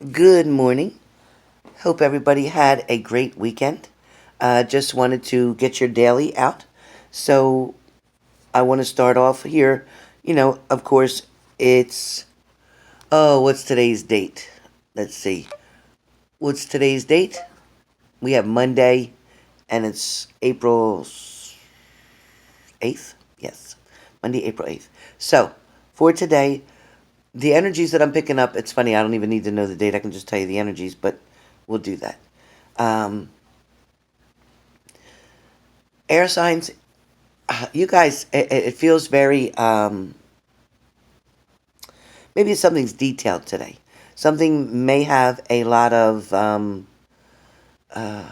Good morning. Hope everybody had a great weekend. Just wanted to get your daily out. So I want to start off here. Of course, it's. Oh, what's today's date? Let's see. What's today's date? We have Monday, and it's April 8th. Yes, Monday, April 8th. So for today, the energies that I'm picking up, it's funny, I don't even need to know the date. I can just tell you the energies, but we'll do that. Um, Air signs, you guys, it feels very, maybe something's detailed today. Something may have a lot of uh,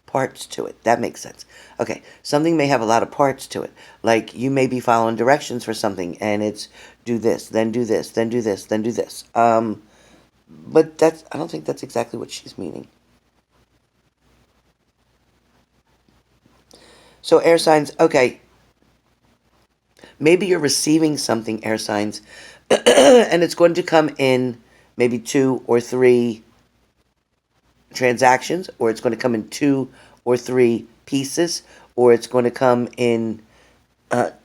parts to it. That makes sense. Okay, something may have a lot of parts to it. Like you may be following directions for something, and it's do this, then do this, then do this, then do this. But I don't think that's exactly what she's meaning. So air signs, okay, maybe you're receiving something, air signs, and it's going to come in maybe two or three transactions, or it's going to come in two or three pieces, or it's going to come in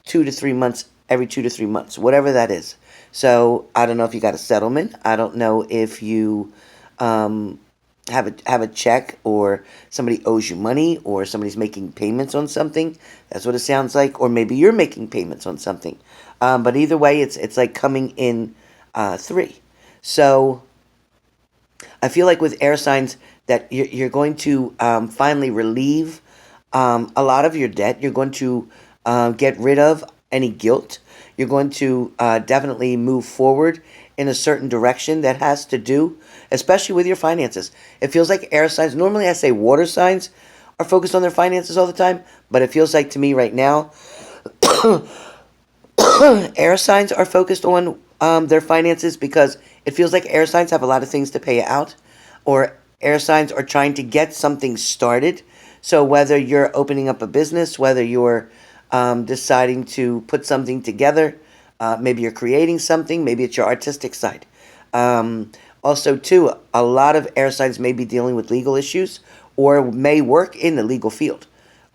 2 to 3 months, every 2 to 3 months, whatever that is. So I don't know if you got a settlement. I don't know if you um, have a check, or somebody owes you money, or somebody's making payments on something. That's what it sounds like. Or maybe you're making payments on something. But either way, it's like coming in three. So I feel like with air signs that you're going to finally relieve a lot of your debt. You're going to get rid of any guilt. You're going to definitely move forward in a certain direction that has to do, especially with your finances. It feels like air signs, normally I say water signs are focused on their finances all the time, but it feels like to me right now, air signs are focused on their finances because it feels like air signs have a lot of things to pay out, or air signs are trying to get something started. So whether you're opening up a business, whether you're deciding to put something together, maybe you're creating something, maybe it's your artistic side. Also, too, a lot of air signs may be dealing with legal issues or may work in the legal field.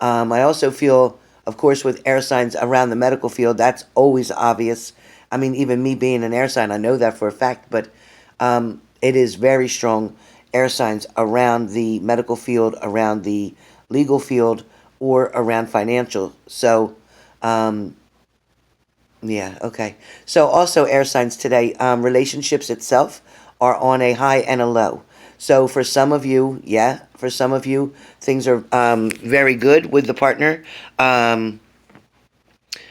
I also feel, of course, with air signs around the medical field, that's always obvious. I mean, even me being an air sign, I know that for a fact, but it is very strong air signs around the medical field, around the legal field, or around financial. So, um, yeah, okay. So also air signs today, relationships itself are on a high and a low. So for some of you, yeah, for some of you, things are very good with the partner. Um,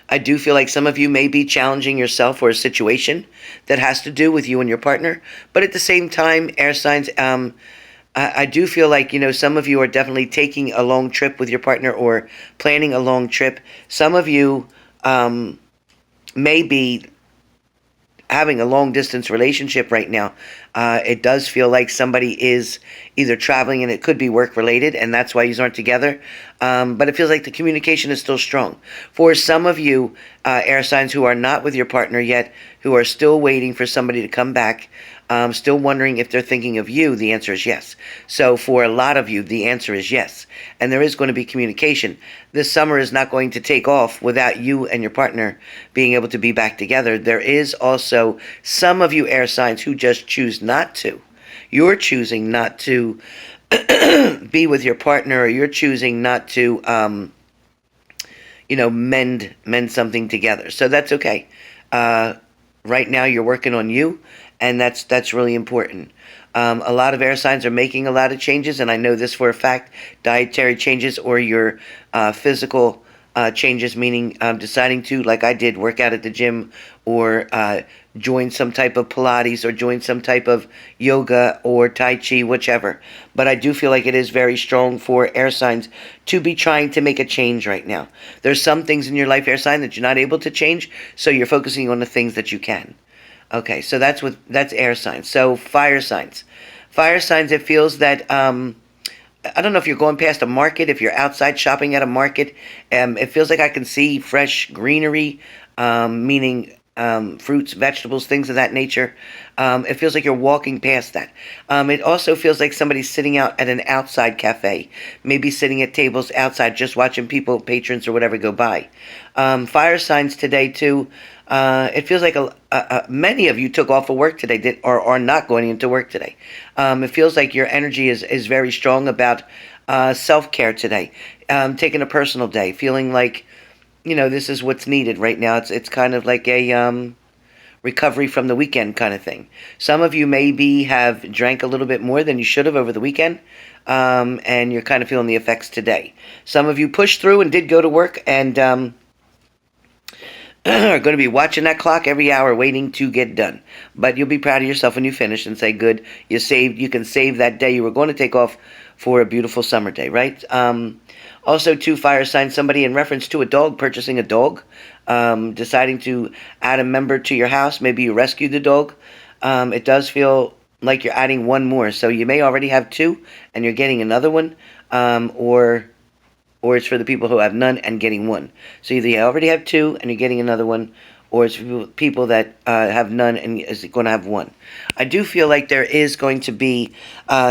I do feel like some of you may be challenging yourself for a situation that has to do with you and your partner. But at the same time, air signs, I do feel like, some of you are definitely taking a long trip with your partner or planning a long trip. Some of you may be having a long distance relationship right now. It does feel like somebody is either traveling, and it could be work related, and that's why you aren't together. But it feels like the communication is still strong. For some of you, air signs who are not with your partner yet, who are still waiting for somebody to come back, still wondering if they're thinking of you, the answer is yes. So for a lot of you, the answer is yes. And there is going to be communication. This summer is not going to take off without you and your partner being able to be back together. There is also some of you air signs who just choose not to. You're choosing not to be with your partner, or you're choosing not to mend something together. So that's okay. Right now you're working on you, and that's really important. A lot of air signs are making a lot of changes, and I know this for a fact. Dietary changes, or your physical changes, meaning deciding to, like I did, work out at the gym, or join some type of Pilates, or join some type of yoga or Tai Chi, whichever. But I do feel like it is very strong for air signs to be trying to make a change right now. There's some things in your life, air sign, that you're not able to change, so you're focusing on the things that you can. Okay, so that's air signs. So fire signs. Fire signs, it feels that I don't know if you're going past a market, if you're outside shopping at a market. It feels like I can see fresh greenery, meaning fruits, vegetables, things of that nature. It feels like you're walking past that. It also feels like somebody's sitting out at an outside cafe, maybe sitting at tables outside, just watching people, patrons or whatever, go by. Fire signs today too. It feels like many of you took off of work today, or are not going into work today. It feels like your energy is very strong about self-care today, taking a personal day, feeling like, this is what's needed right now. It's kind of like a recovery from the weekend kind of thing. Some of you maybe have drank a little bit more than you should have over the weekend, and you're kind of feeling the effects today. Some of you pushed through and did go to work and are going to be watching that clock every hour waiting to get done. But you'll be proud of yourself when you finish and say, good, you can save that day you were going to take off for a beautiful summer day, right? Also, too, fire signs, somebody in reference to a dog, purchasing a dog, deciding to add a member to your house. Maybe you rescued the dog. It does feel like you're adding one more. So you may already have two and you're getting another one, or it's for the people who have none and getting one. So either you already have two and you're getting another one, or it's for people that have none and is going to have one. I do feel like there is going to be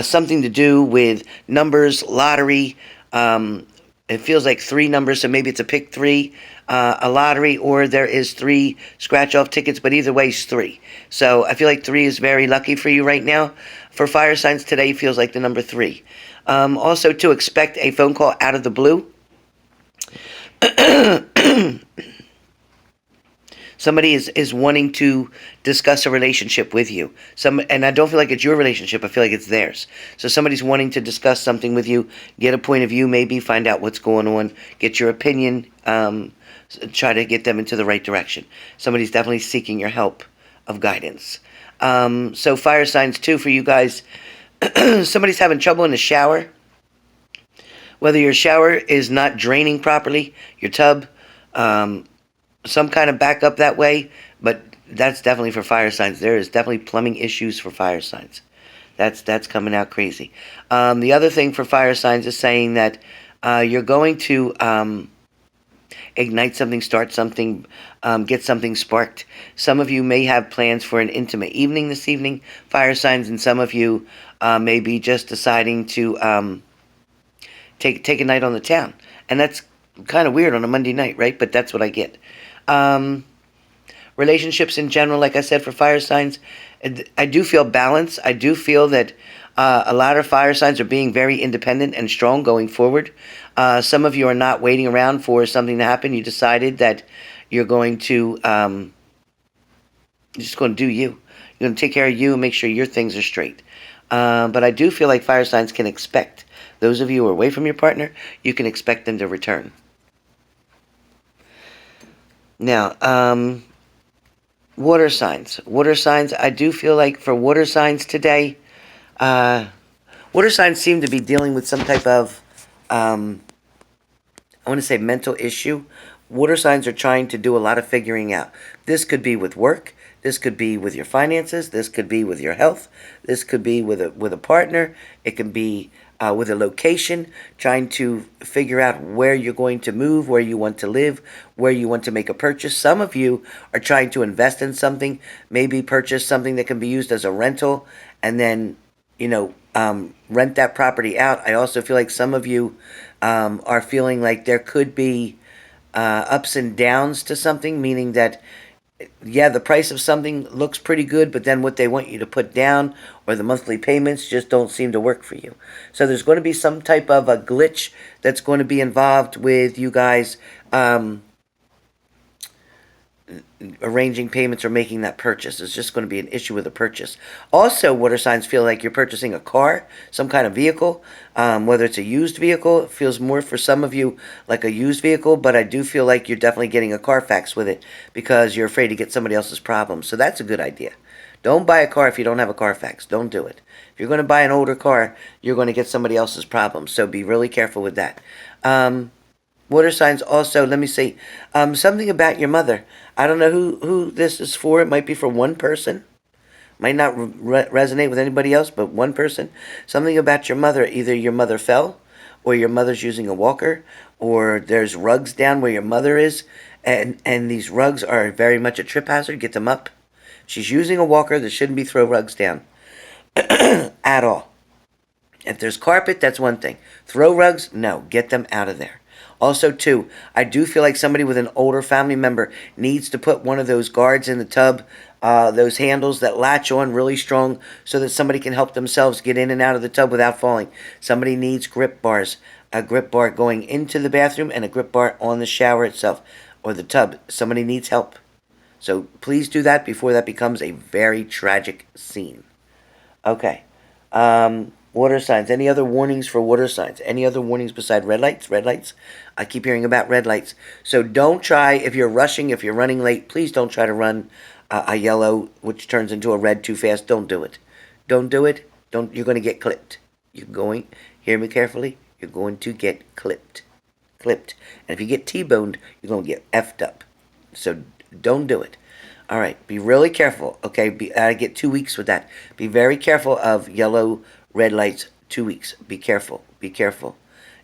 something to do with numbers, lottery. It feels like three numbers, so maybe it's a pick three, a lottery, or there is three scratch-off tickets, but either way, it's three. So I feel like three is very lucky for you right now. For fire signs today, feels like the number three. Also, to expect a phone call out of the blue. Somebody is wanting to discuss a relationship with you. And I don't feel like it's your relationship. I feel like it's theirs. So somebody's wanting to discuss something with you, get a point of view, maybe find out what's going on, get your opinion, try to get them into the right direction. Somebody's definitely seeking your help of guidance. So fire signs too for you guys. Somebody's having trouble in the shower. Whether your shower is not draining properly, your tub, some kind of backup that way, but that's definitely for fire signs. There is definitely plumbing issues for fire signs. That's coming out crazy. The other thing for fire signs is saying that you're going to ignite something, start something, get something sparked. Some of you may have plans for an intimate evening this evening, fire signs, and some of you may be just deciding to take a night on the town. And that's kind of weird on a Monday night, right? But that's what I get. Relationships in general, like I said, for fire signs, I do feel balance. I do feel that a lot of fire signs are being very independent and strong going forward. Some of you are not waiting around for something to happen. You decided that you're going to, you're just going to do you. You're going to take care of you and make sure your things are straight. But I do feel like fire signs can expect. Those of you who are away from your partner, you can expect them to return. Now, water signs. Water signs, I do feel like for water signs today, water signs seem to be dealing with some type of, I want to say mental issue. Water signs are trying to do a lot of figuring out. This could be with work. This could be with your finances. This could be with your health. This could be with a partner. It can be with a location, trying to figure out where you're going to move, where you want to live, where you want to make a purchase. Some of you are trying to invest in something, maybe purchase something that can be used as a rental, and then, rent that property out. I also feel like some of you are feeling like there could be ups and downs to something, meaning that the price of something looks pretty good, but then what they want you to put down or the monthly payments just don't seem to work for you. So there's going to be some type of a glitch that's going to be involved with you guys arranging payments or making that purchase. It's just going to be an issue with a purchase. Also, water signs feel like you're purchasing a car, some kind of vehicle, whether it's a used vehicle. It feels more for some of you like a used vehicle, but I do feel like you're definitely getting a Carfax with it because you're afraid to get somebody else's problems. So that's a good idea. Don't buy a car if you don't have a Carfax. Don't do it. If you're going to buy an older car, you're going to get somebody else's problems. So be really careful with that. Water signs also, let me see, something about your mother. I don't know who this is for. It might be for one person. Might not resonate with anybody else, but one person. Something about your mother. Either your mother fell, or your mother's using a walker, or there's rugs down where your mother is, And these rugs are very much a trip hazard. Get them up. She's using a walker. There shouldn't be throw rugs down at all. If there's carpet, that's one thing. Throw rugs, no. Get them out of there. Also, too, I do feel like somebody with an older family member needs to put one of those guards in the tub, those handles that latch on really strong so that somebody can help themselves get in and out of the tub without falling. Somebody needs grip bars, a grip bar going into the bathroom and a grip bar on the shower itself or the tub. Somebody needs help. So please do that before that becomes a very tragic scene. Okay. Water signs. Any other warnings for water signs? Any other warnings beside red lights? Red lights? I keep hearing about red lights. So don't try, if you're rushing, if you're running late, please don't try to run a yellow, which turns into a red too fast. Don't do it. Don't do it. Don't. You're going to get clipped. You're going, hear me carefully, you're going to get clipped. Clipped. And if you get T-boned, you're going to get effed up. So don't do it. All right. Be really careful. Okay. I get 2 weeks with that. Be very careful of yellow, red lights, 2 weeks. Be careful. Be careful.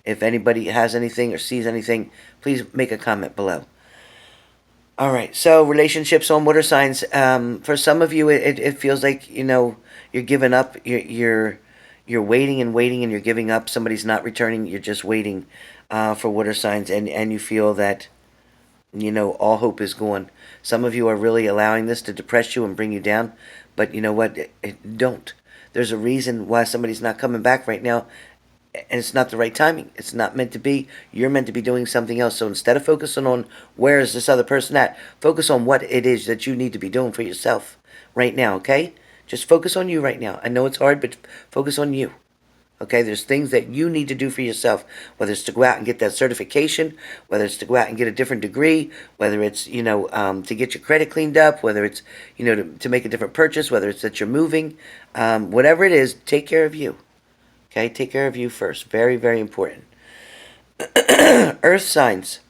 If anybody has anything or sees anything, please make a comment below. All right. So relationships on water signs. For some of you, it feels like, you're giving up. You're waiting and waiting and you're giving up. Somebody's not returning. You're just waiting for water signs and you feel that, all hope is gone. Some of you are really allowing this to depress you and bring you down. But you know what? Don't. There's a reason why somebody's not coming back right now, and it's not the right timing. It's not meant to be. You're meant to be doing something else. So instead of focusing on where is this other person at, focus on what it is that you need to be doing for yourself right now, okay? Just focus on you right now. I know it's hard, but focus on you. Okay, there's things that you need to do for yourself, whether it's to go out and get that certification, whether it's to go out and get a different degree, whether it's, to get your credit cleaned up, whether it's, to make a different purchase, whether it's that you're moving, whatever it is, take care of you. Okay, take care of you first. Very, very important. Earth signs.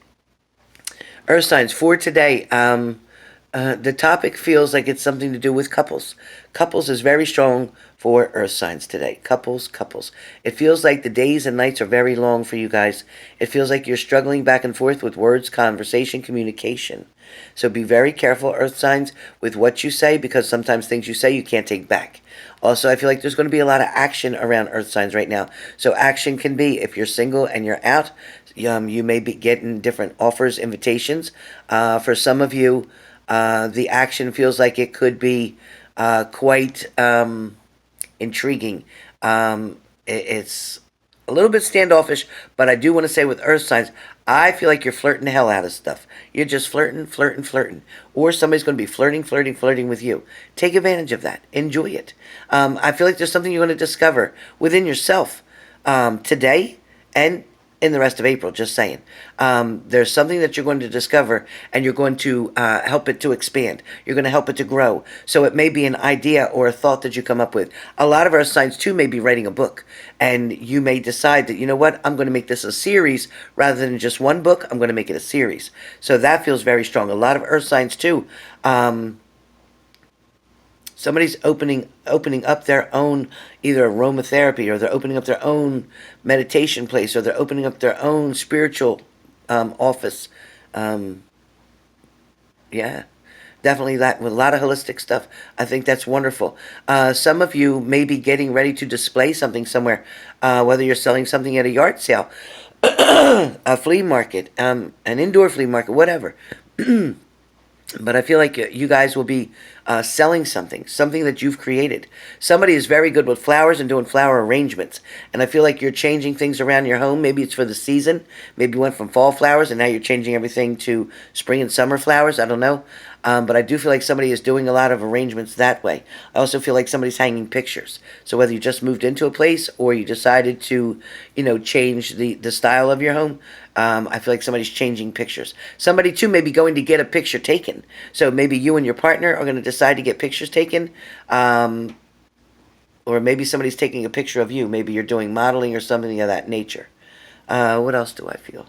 Earth signs for today. The topic feels like it's something to do with couples. Couples is very strong for earth signs today. Couples. It feels like the days and nights are very long for you guys. It feels like you're struggling back and forth with words, conversation, communication. So be very careful, earth signs, with what you say, because sometimes things you say you can't take back. Also, I feel like there's going to be a lot of action around earth signs right now. So action can be, if you're single and you're out, you may be getting different offers, invitations. For some of you, the action feels like it could be quite intriguing. It's a little bit standoffish, but I do want to say with earth signs, I feel like you're flirting the hell out of stuff. You're just flirting. Or somebody's going to be flirting with you. Take advantage of that. Enjoy it. I feel like there's something you're going to discover within yourself today and in the rest of April, just saying. There's something that you're going to discover, and you're going to help it to expand. You're going to help it to grow. So it may be an idea or a thought that you come up with. A lot of earth signs, too, may be writing a book, and you may decide that, you know what, I'm going to make this a series rather than just one book. I'm going to make it a series. So that feels very strong. A lot of earth signs, too. Somebody's opening up their own either aromatherapy, or they're opening up their own meditation place, or they're opening up their own spiritual office. Yeah, definitely that, with a lot of holistic stuff. I think that's wonderful. Some of you may be getting ready to display something somewhere, whether you're selling something at a yard sale, a flea market, an indoor flea market, whatever. But I feel like you guys will be selling something that you've created. Somebody is very good with flowers and doing flower arrangements. And I feel like you're changing things around your home. Maybe it's for the season. Maybe you went from fall flowers and now you're changing everything to spring and summer flowers. I don't know. But I do feel like somebody is doing a lot of arrangements that way. I also feel like somebody's hanging pictures. So whether you just moved into a place or you decided to, change the style of your home, I feel like somebody's changing pictures. Somebody, too, may be going to get a picture taken. So maybe you and your partner are going to decide to get pictures taken. Or maybe somebody's taking a picture of you. Maybe you're doing modeling or something of that nature. What else do I feel?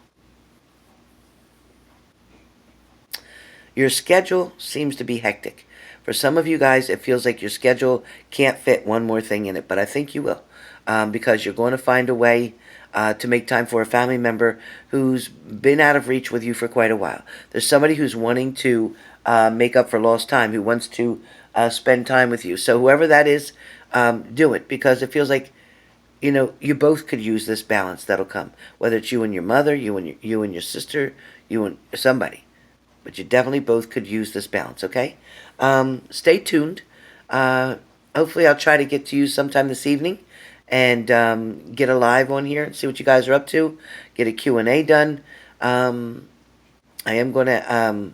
Your schedule seems to be hectic. For some of you guys, it feels like your schedule can't fit one more thing in it, but I think you will, because you're going to find a way to make time for a family member who's been out of reach with you for quite a while. There's somebody who's wanting to make up for lost time, who wants to spend time with you. So whoever that is, do it, because it feels like, you know, you both could use this balance that'll come. Whether it's you and your mother, you and your sister, you and somebody. But you definitely both could use this balance, okay? Stay tuned. Hopefully I'll try to get to you sometime this evening and get a live on here and see what you guys are up to. Get a Q&A done. I am going to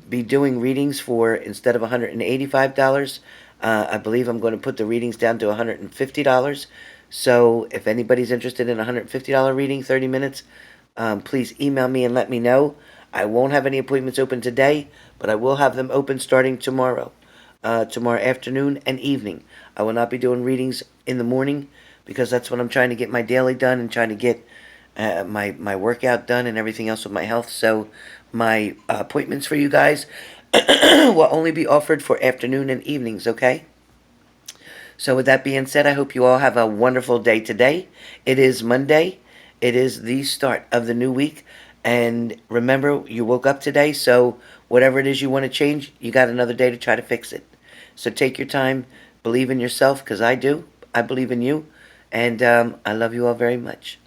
be doing readings for, instead of $185, I believe I'm going to put the readings down to $150. So if anybody's interested in a $150 reading, 30 minutes, please email me and let me know. I won't have any appointments open today, but I will have them open starting tomorrow. Tomorrow afternoon and evening. I will not be doing readings in the morning because that's when I'm trying to get my daily done and trying to get my workout done and everything else with my health. So my appointments for you guys will only be offered for afternoon and evenings, okay? So with that being said, I hope you all have a wonderful day today. It is Monday. It is the start of the new week. And remember, you woke up today, so whatever it is you want to change, you got another day to try to fix it. So take your time, believe in yourself, because I do. I believe in you, and I love you all very much.